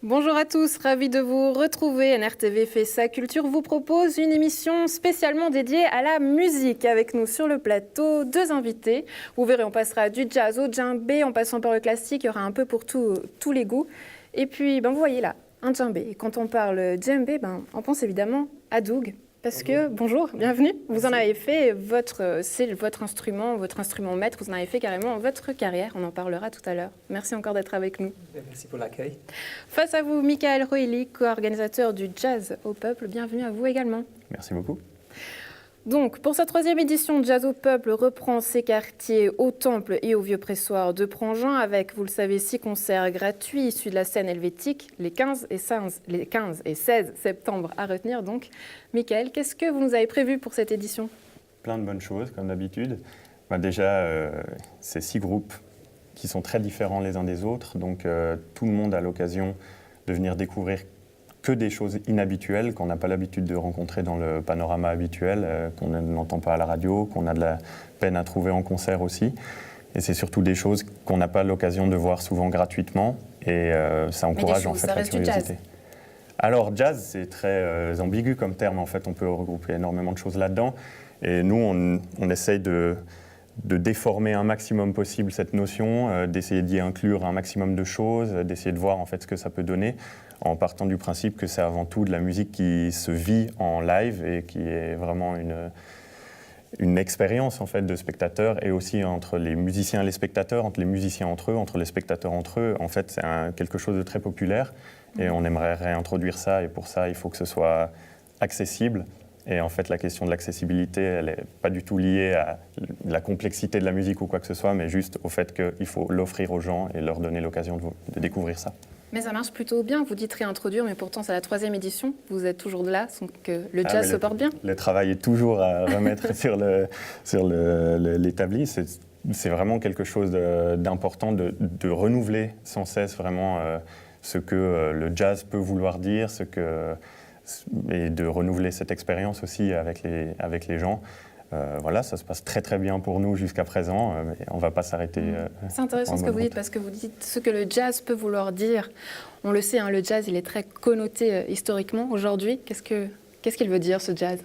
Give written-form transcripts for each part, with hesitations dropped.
Bonjour à tous, ravi de vous retrouver. NRTV fait sa culture vous propose une émission spécialement dédiée à la musique. Avec nous sur le plateau, deux invités. Vous verrez, on passera du jazz au djembé, en passant par le classique, il y aura un peu pour tous les goûts. Et puis, vous voyez là, un djembé. Et quand on parle djembé, on pense évidemment à Doug. Parce que, bonjour, bienvenue, vous en avez fait c'est votre instrument maître, vous en avez fait carrément votre carrière, on en parlera tout à l'heure. Merci encore d'être avec nous. Merci pour l'accueil. Face à vous, Michael Roelly, co-organisateur du Jazz au Peuple, bienvenue à vous également. Merci beaucoup. Donc, pour sa troisième édition, Jazz au Peuple reprend ses quartiers au Temple et au Vieux Pressoir de Prangin avec, vous le savez, 6 concerts gratuits issus de la scène helvétique les 15 et 16 septembre à retenir. Donc, Michael, qu'est-ce que vous nous avez prévu pour cette édition ? Plein de bonnes choses, comme d'habitude. Déjà, c'est 6 groupes qui sont très différents les uns des autres. Donc, tout le monde a l'occasion de venir découvrir que des choses inhabituelles qu'on n'a pas l'habitude de rencontrer dans le panorama habituel, qu'on n'entend pas à la radio, qu'on a de la peine à trouver en concert aussi. Et c'est surtout des choses qu'on n'a pas l'occasion de voir souvent gratuitement, et ça encourage en fait la curiosité. Alors jazz, c'est très ambigu comme terme, en fait, on peut regrouper énormément de choses là-dedans. Et nous, on essaye de déformer un maximum possible cette notion, d'essayer d'y inclure un maximum de choses, d'essayer de voir en fait ce que ça peut donner, en partant du principe que c'est avant tout de la musique qui se vit en live et qui est vraiment une expérience en fait de spectateurs, et aussi entre les musiciens et les spectateurs, entre les musiciens entre eux, entre les spectateurs entre eux. En fait, c'est quelque chose de très populaire et on aimerait réintroduire ça, et pour ça, il faut que ce soit accessible. Et en fait, la question de l'accessibilité, elle n'est pas du tout liée à la complexité de la musique ou quoi que ce soit, mais juste au fait qu'il faut l'offrir aux gens et leur donner l'occasion de découvrir ça. Mais ça marche plutôt bien, vous dites réintroduire, mais pourtant c'est la 3e édition, vous êtes toujours là, donc le jazz se porte bien. Le travail est toujours à remettre sur l'établi. C'est vraiment quelque chose d'important de renouveler sans cesse vraiment ce que le jazz peut vouloir dire, et de renouveler cette expérience aussi avec les gens. Voilà, ça se passe très très bien pour nous jusqu'à présent, mais on ne va pas s'arrêter. C'est intéressant ce que vous dites, parce que vous dites ce que le jazz peut vouloir dire. On le sait, le jazz il est très connoté historiquement aujourd'hui. Qu'est-ce qu'il veut dire, ce jazz ?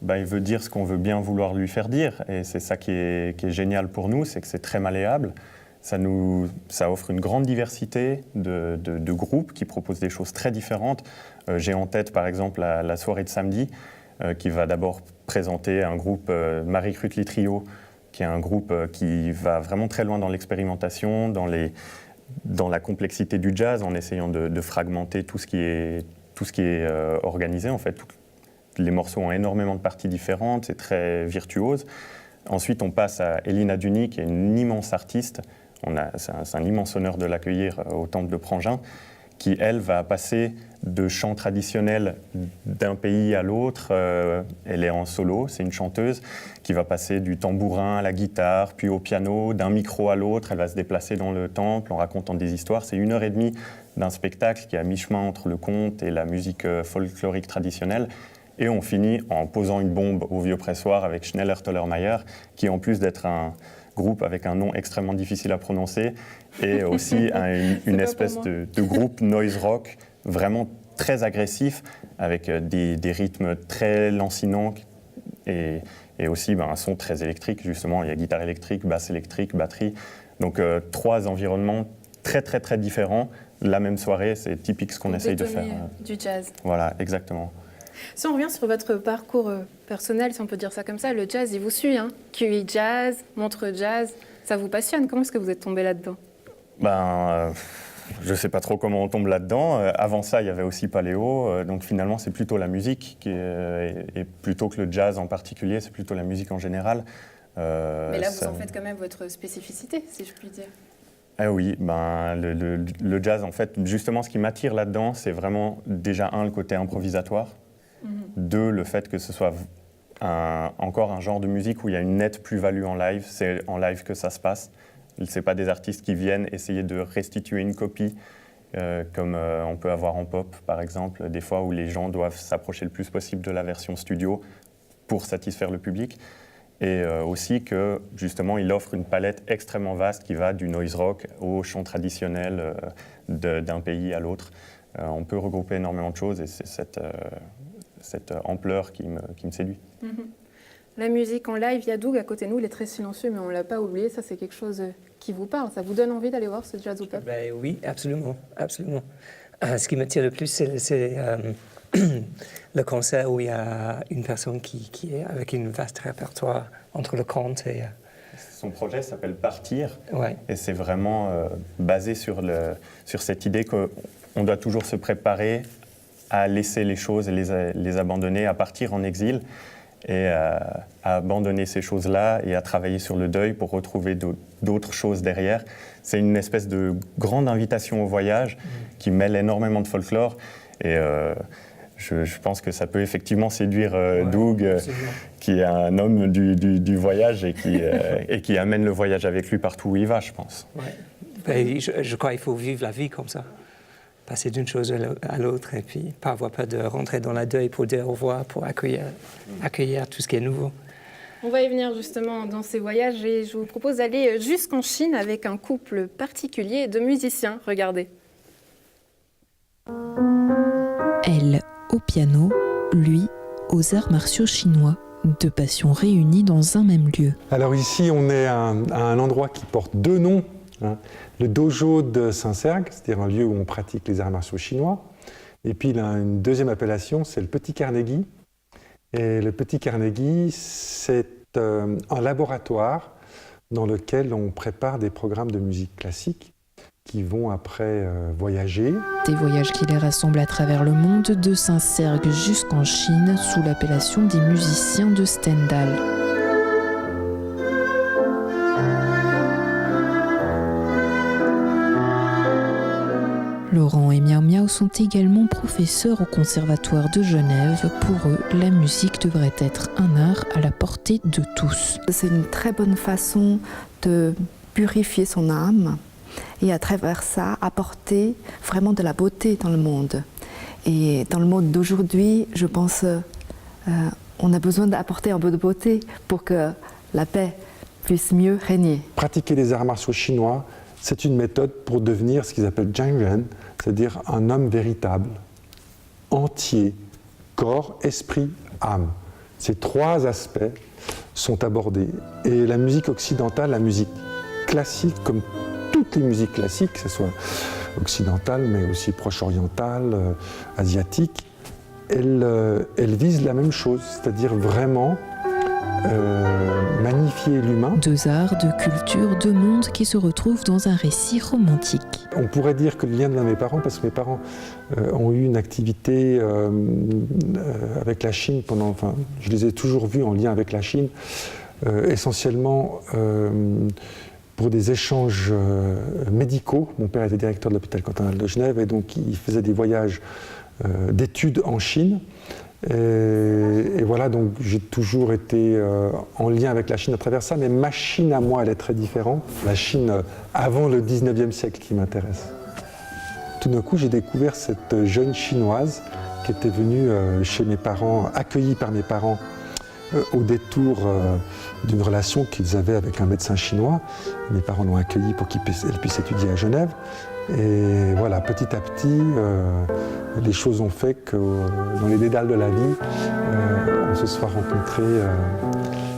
Il veut dire ce qu'on veut bien vouloir lui faire dire, et c'est ça qui est génial pour nous, c'est que c'est très malléable. Ça offre une grande diversité de groupes qui proposent des choses très différentes. J'ai en tête par exemple la soirée de samedi, qui va d'abord présenter un groupe Marie Krutli Trio, qui est un groupe qui va vraiment très loin dans l'expérimentation, dans la complexité du jazz, en essayant de fragmenter tout ce qui est organisé. En fait, les morceaux ont énormément de parties différentes, c'est très virtuose. Ensuite, on passe à Elina Duni, qui est une immense artiste. C'est un immense honneur de l'accueillir au Temple de Prangin, qui, elle, va passer de chants traditionnels d'un pays à l'autre. Elle est en solo, c'est une chanteuse qui va passer du tambourin à la guitare, puis au piano, d'un micro à l'autre. Elle va se déplacer dans le temple en racontant des histoires. C'est 1h30 d'un spectacle qui est à mi-chemin entre le conte et la musique folklorique traditionnelle. Et on finit en posant une bombe au Vieux Pressoir avec Schneller-Tollermeier, qui, en plus d'être un groupe avec un nom extrêmement difficile à prononcer, et aussi une espèce de groupe noise rock vraiment très agressif, avec des rythmes très lancinants, et aussi un son très électrique, justement. Il y a guitare électrique, basse électrique, batterie. Donc 3 environnements très très très différents. La même soirée, c'est typique ce qu'on essaye de faire. Du jazz. Voilà, exactement. Si on revient sur votre parcours personnel, si on peut dire ça comme ça, le jazz, il vous suit, hein ? QI Jazz, Montreux Jazz, ça vous passionne. Comment est-ce que vous êtes tombé là-dedans ? Je ne sais pas trop comment on tombe là-dedans. Avant ça, il y avait aussi Paléo. Donc finalement, c'est plutôt la musique, et plutôt que le jazz en particulier, c'est plutôt la musique en général. Mais là, vous en faites quand même votre spécificité, si je puis dire. Ah oui, le jazz, en fait, justement, ce qui m'attire là-dedans, c'est vraiment déjà, le côté improvisatoire. 2, le fait que ce soit encore un genre de musique où il y a une nette plus-value en live. C'est en live que ça se passe. Ce n'est pas des artistes qui viennent essayer de restituer une copie, comme on peut avoir en pop, par exemple, des fois où les gens doivent s'approcher le plus possible de la version studio pour satisfaire le public. et aussi que justement il offre une palette extrêmement vaste qui va du noise rock au chant traditionnel d'un pays à l'autre. On peut regrouper énormément de choses et c'est cette ampleur qui me séduit. La musique en live, il y a Doug à côté de nous, il est très silencieux mais on ne l'a pas oublié, ça c'est quelque chose qui vous parle, ça vous donne envie d'aller voir ce Jazz au Peuple? Oui, absolument, absolument. Ce qui me tire le plus, c'est le concert où il y a une personne qui est avec un vaste répertoire entre le conte et... Son projet s'appelle Partir, ouais. Et c'est vraiment basé sur cette idée qu'on doit toujours se préparer à laisser les choses et les abandonner, à partir en exil et à abandonner ces choses-là et à travailler sur le deuil pour retrouver d'autres choses derrière. C'est une espèce de grande invitation au voyage qui mêle énormément de folklore et je pense que ça peut effectivement séduire Doug, qui est un homme du voyage et qui amène le voyage avec lui partout où il va, je pense. Ouais. Je crois qu'il faut vivre la vie comme ça, passer d'une chose à l'autre et puis pas avoir peur de rentrer dans la deuil pour dire au revoir, pour accueillir tout ce qui est nouveau. On va y venir justement dans ces voyages et je vous propose d'aller jusqu'en Chine avec un couple particulier de musiciens. Regardez. Elle au piano, lui aux arts martiaux chinois, deux passions réunies dans un même lieu. Alors ici, on est à un endroit qui porte deux noms. Le dojo de Saint-Sergue, c'est-à-dire un lieu où on pratique les arts martiaux chinois. Et puis il a une deuxième appellation, c'est le Petit Carnegie. Et le Petit Carnegie, c'est un laboratoire dans lequel on prépare des programmes de musique classique qui vont après voyager. Des voyages qui les rassemblent à travers le monde, de Saint-Sergue jusqu'en Chine, sous l'appellation des musiciens de Stendhal. Laurent et Miao Miao sont également professeurs au Conservatoire de Genève. Pour eux, la musique devrait être un art à la portée de tous. C'est une très bonne façon de purifier son âme et à travers ça, apporter vraiment de la beauté dans le monde. Et dans le monde d'aujourd'hui, je pense on a besoin d'apporter un peu de beauté pour que la paix puisse mieux régner. Pratiquer les arts martiaux chinois, c'est une méthode pour devenir ce qu'ils appellent Zhangren, c'est-à-dire un homme véritable, entier, corps, esprit, âme. Ces trois aspects sont abordés. Et la musique occidentale, la musique classique, comme toutes les musiques classiques, que ce soit occidentale, mais aussi proche-orientale, asiatique, elle vise la même chose, c'est-à-dire vraiment magnifier l'humain. Deux arts, deux cultures, deux mondes qui se retrouvent dans un récit romantique. On pourrait dire que le lien de mes parents, parce que mes parents ont eu une activité avec la Chine pendant, enfin, je les ai toujours vus en lien avec la Chine, essentiellement pour des échanges médicaux. Mon père était directeur de l'hôpital cantonal de Genève et donc il faisait des voyages d'études en Chine. Et voilà, donc j'ai toujours été en lien avec la Chine à travers ça, mais ma Chine à moi, elle est très différente. La Chine avant le 19e siècle qui m'intéresse. Tout d'un coup, j'ai découvert cette jeune Chinoise qui était venue chez mes parents, accueillie par mes parents au détour d'une relation qu'ils avaient avec un médecin chinois. Mes parents l'ont accueillie pour qu'elle puisse étudier à Genève. Et voilà, petit à petit, les choses ont fait que dans les dédales de la vie, on se soit rencontrés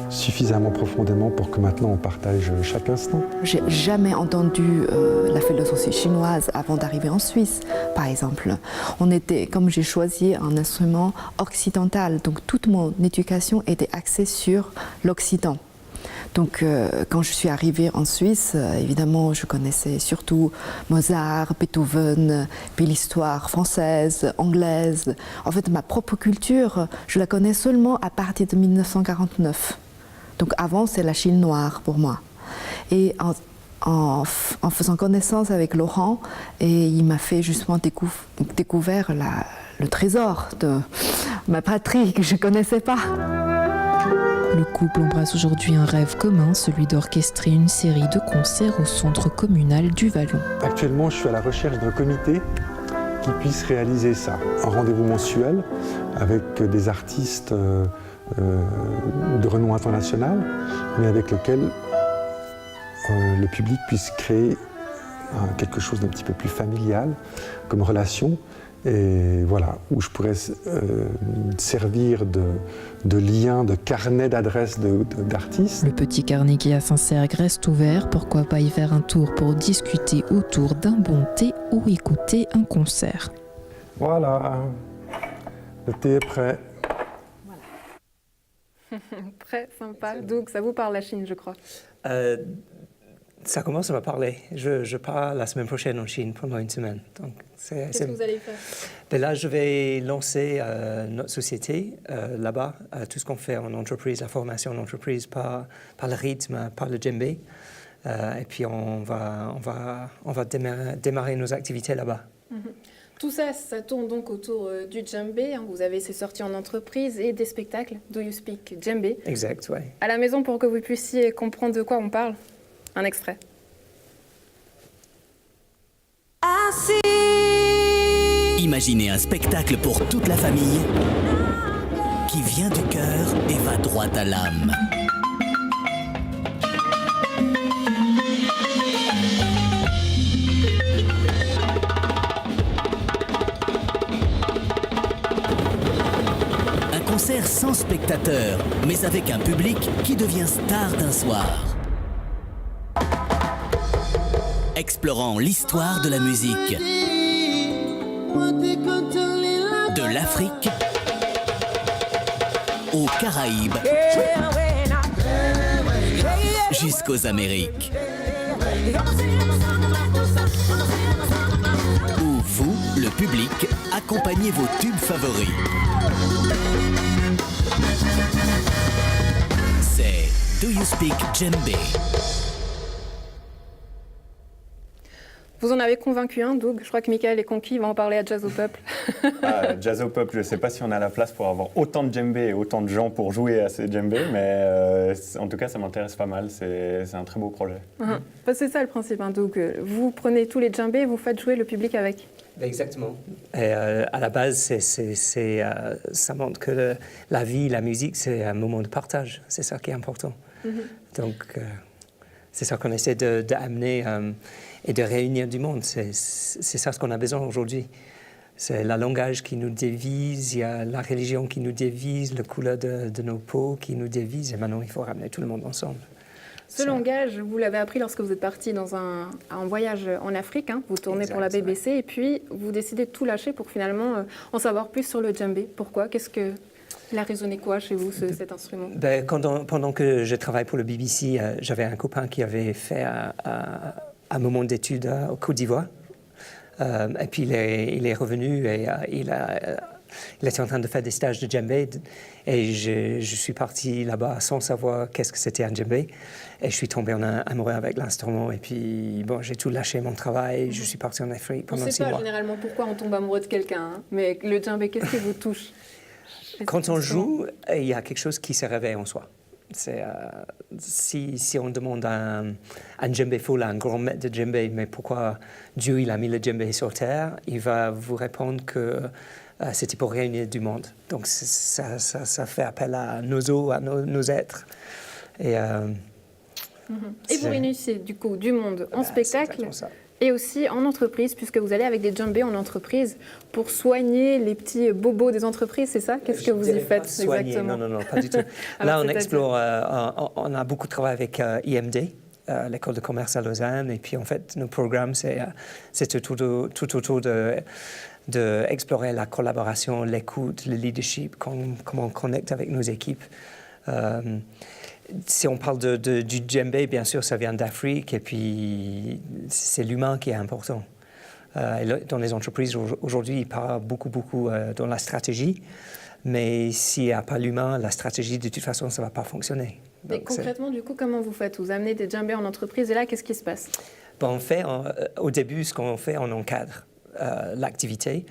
suffisamment profondément pour que maintenant on partage chaque instant. J'ai jamais entendu la philosophie chinoise avant d'arriver en Suisse, par exemple. Comme j'ai choisi un instrument occidental, donc toute mon éducation était axée sur l'Occident. Donc quand je suis arrivée en Suisse, évidemment je connaissais surtout Mozart, Beethoven, puis l'histoire française, anglaise. En fait ma propre culture, je la connais seulement à partir de 1949. Donc avant c'est la Chine noire pour moi. Et en faisant connaissance avec Laurent, et il m'a fait justement découvrir le trésor de ma patrie que je ne connaissais pas. Le couple embrasse aujourd'hui un rêve commun, celui d'orchestrer une série de concerts au centre communal du Vallon. Actuellement, je suis à la recherche d'un comité qui puisse réaliser ça. Un rendez-vous mensuel avec des artistes de renom international, mais avec lequel le public puisse créer quelque chose d'un petit peu plus familial comme relation, et voilà, où je pourrais servir de lien, de carnet d'adresses d'artistes. Le petit carnet qui à Saint-Cergue reste ouvert, pourquoi pas y faire un tour pour discuter autour d'un bon thé ou écouter un concert. Voilà, le thé est prêt. Très sympa. Donc, ça vous parle la Chine, je crois. Ça commence à me parler. Je pars la semaine prochaine en Chine pendant une semaine. Qu'est-ce que vous allez faire? Ben là, je vais lancer notre société là-bas. Tout ce qu'on fait en entreprise, la formation en entreprise par le rythme, par le djembé. Et puis on va démarrer nos activités là-bas. Tout ça, ça tourne donc autour du djembé. Vous avez ces sorties en entreprise et des spectacles. Do You Speak Djembé? Exact, oui. À la maison, pour que vous puissiez comprendre de quoi on parle, un extrait. Imaginez un spectacle pour toute la famille qui vient du cœur et va droit à l'âme. Un concert sans spectateurs, mais avec un public qui devient star d'un soir. Explorant l'histoire de la musique, de l'Afrique aux Caraïbes jusqu'aux Amériques. Où vous, le public, accompagnez vos tubes favoris. C'est Do You Speak Djembé. Vous en avez convaincu un, Doug. Je crois que Michael est conquis, il va en parler à Jazz au Peuple. Jazz au Peuple, je ne sais pas si on a la place pour avoir autant de djembés et autant de gens pour jouer à ces djembés, mais en tout cas, ça m'intéresse pas mal. C'est un très beau projet. C'est ça le principe, hein, Doug. Vous prenez tous les djembés et vous faites jouer le public avec. Exactement. Et à la base, ça montre que la vie, la musique, c'est un moment de partage. C'est ça qui est important. Donc, c'est ça qu'on essaie d'amener et de réunir du monde. C'est ça ce qu'on a besoin aujourd'hui. C'est le langage qui nous divise, il y a la religion qui nous divise, la couleur de nos peaux qui nous divise. Et maintenant, il faut ramener tout le monde ensemble. Ce langage, vous l'avez appris lorsque vous êtes parti dans un voyage en Afrique. Hein. Vous tournez pour la BBC et puis vous décidez de tout lâcher pour finalement en savoir plus sur le djembé. Pourquoi? Il a résonné quoi chez vous, cet instrument? Pendant que je travaillais pour le BBC, j'avais un copain qui avait fait un moment d'études au Côte d'Ivoire. Et puis il est revenu et il était en train de faire des stages de djembé. Et je suis parti là-bas sans savoir qu'est-ce que c'était un djembé. Et je suis tombé en amoureux avec l'instrument. Et puis, j'ai tout lâché, mon travail. Je suis parti en Afrique pendant 6 mois. On ne sait pas généralement pourquoi on tombe amoureux de quelqu'un. Hein. Mais le djembé, qu'est-ce qui vous touche? Quand on joue, il y a quelque chose qui se réveille en soi. Si on demande à un djembé foule, à un grand maître de djembé, mais pourquoi Dieu il a mis le djembé sur terre, il va vous répondre que c'était pour réunir du monde. Donc ça fait appel à nos os, à nos êtres. Et vous réunissez du coup du monde en spectacle et aussi en entreprise, puisque vous allez avec des djembés en entreprise pour soigner les petits bobos des entreprises, c'est ça? Qu'est-ce que vous y faites exactement? Non, pas du tout. Là, on explore, on a beaucoup travaillé avec IMD, l'école de commerce à Lausanne, et puis en fait, nos programmes, c'est tout autour de explorer la collaboration, l'écoute, le leadership, comment on connecte avec nos équipes. Si on parle du djembé, bien sûr, ça vient d'Afrique, et puis c'est l'humain qui est important. Dans les entreprises, aujourd'hui, ils parlent beaucoup dans la stratégie, mais s'il n'y a pas l'humain, la stratégie, de toute façon, ça ne va pas fonctionner. Mais concrètement, du coup, comment vous faites? Vous amenez des djembés en entreprise, et là, qu'est-ce qui se passe? Au début, ce qu'on fait, on encadre l'activité.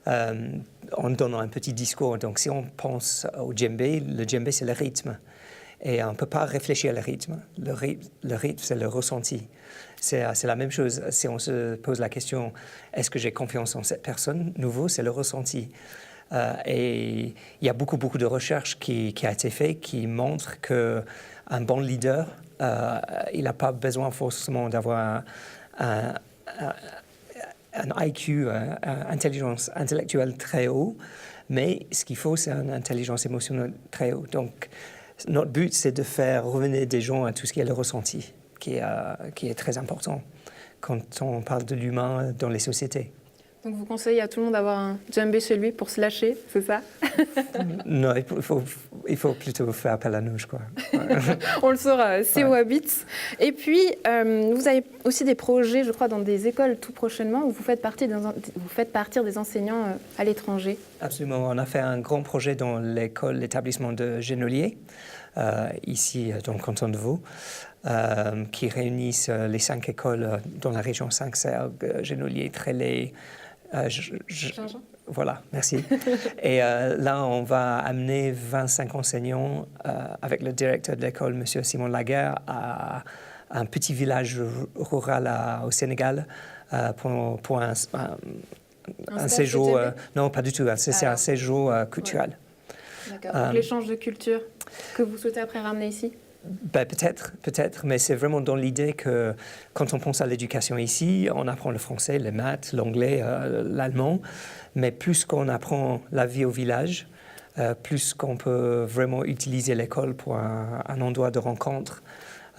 En donnant un petit discours. Donc, si on pense au djembé, le djembé, c'est le rythme. Et on ne peut pas réfléchir au rythme. Le rythme, c'est le ressenti. C'est la même chose. Si on se pose la question, est-ce que j'ai confiance en cette personne? Nouveau, c'est le ressenti. Et il y a beaucoup de recherches qui a été fait qui montrent qu'un bon leader, il n'a pas besoin forcément d'avoir un IQ, intelligence intellectuelle très haut, mais ce qu'il faut, c'est une intelligence émotionnelle très haut. Donc, notre but, c'est de faire revenir des gens à tout ce qui est le ressenti, qui est très important quand on parle de l'humain dans les sociétés. Donc vous conseillez à tout le monde d'avoir un djembé chez lui pour se lâcher, c'est ça? Non, il faut plutôt faire appel à nous, je crois. On le saura, c'est Wabits. Et puis, vous avez aussi des projets, je crois, dans des écoles tout prochainement, où vous faites partir des enseignants à l'étranger. Absolument. On a fait un grand projet dans l'établissement de Genolier, ici dans le canton de Vaud, qui réunissent les 5 écoles dans la région Cinq-Sergues, Genolier, Trélé. Voilà, merci. Et là, on va amener 25 enseignants avec le directeur de l'école, M. Simon Laguerre, à un petit village rural au Sénégal pour un séjour. Non, pas du tout. C'est un séjour culturel. D'accord. Donc l'échange de culture que vous souhaitez après ramener ici? Ben, peut-être, mais c'est vraiment dans l'idée que quand on pense à l'éducation ici, on apprend le français, les maths, l'anglais, l'allemand, mais plus qu'on apprend la vie au village, plus qu'on peut vraiment utiliser l'école pour un endroit de rencontre.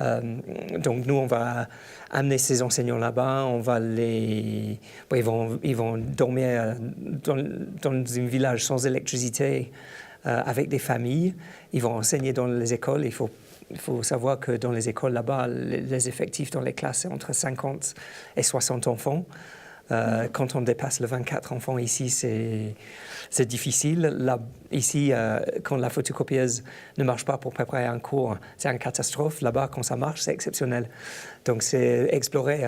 Donc nous, on va amener ces enseignants là-bas, ils vont dormir dans un village sans électricité, avec des familles, ils vont enseigner dans les écoles. Il faut savoir que dans les écoles là-bas, les effectifs dans les classes, c'est entre 50 et 60 enfants. Quand on dépasse le 24 enfants ici, c'est difficile. Là, ici, quand la photocopieuse ne marche pas pour préparer un cours, c'est une catastrophe. Là-bas, quand ça marche, c'est exceptionnel. Donc, c'est explorer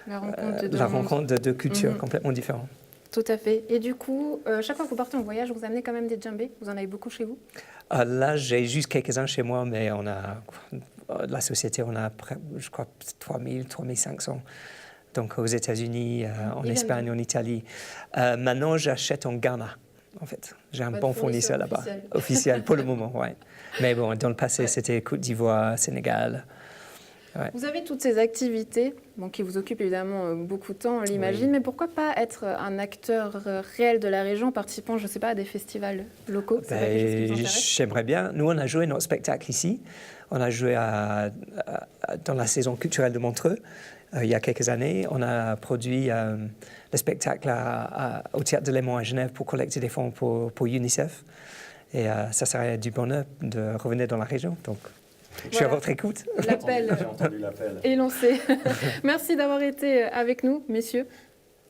la rencontre de deux cultures complètement différentes. Tout à fait. Et du coup, chaque fois que vous partez en voyage, vous amenez quand même des djembés? Vous en avez beaucoup chez vous? Là, j'ai juste quelques-uns chez moi, mais la société, on a, je crois, 3000, 3500. Donc aux États-Unis, en Espagne, en Italie. Maintenant, j'achète en Ghana, en fait. J'ai un bon fournisseur là-bas. Officiel pour le moment, oui. Mais bon, dans le passé, c'était Côte d'Ivoire, Sénégal. Ouais. Vous avez toutes ces activités qui vous occupent évidemment beaucoup de temps, on l'imagine, mais pourquoi pas être un acteur réel de la région, participant, je ne sais pas, à des festivals locaux? J'aimerais bien. Nous, on a joué notre spectacle ici. On a joué dans la saison culturelle de Montreux il y a quelques années. On a produit le spectacle au Théâtre de Léman à Genève pour collecter des fonds pour UNICEF. Et ça serait du bonheur de revenir dans la région. Donc, je suis à votre écoute. L'appel est lancé. Merci d'avoir été avec nous, messieurs.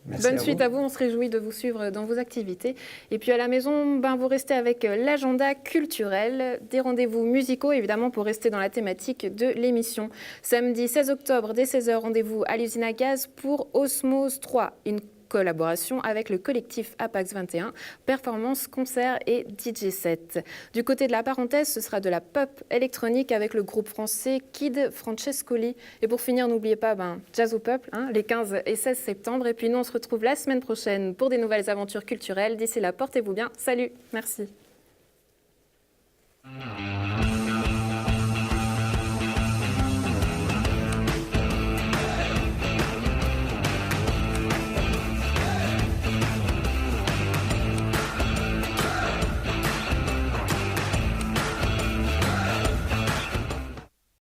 Merci. Bonne suite à vous, on se réjouit de vous suivre dans vos activités. Et puis à la maison, vous restez avec l'agenda culturel, des rendez-vous musicaux, évidemment, pour rester dans la thématique de l'émission. Samedi 16 octobre, dès 16h, rendez-vous à l'usine à gaz pour Osmose 3, une collaboration avec le collectif Apax 21, performance, concert et DJ set. Du côté de la parenthèse, ce sera de la pop électronique avec le groupe français Kid Francescoli. Et pour finir, n'oubliez pas Jazz au Peuple, les 15 et 16 septembre. Et puis nous, on se retrouve la semaine prochaine pour des nouvelles aventures culturelles. D'ici là, portez-vous bien. Salut, merci.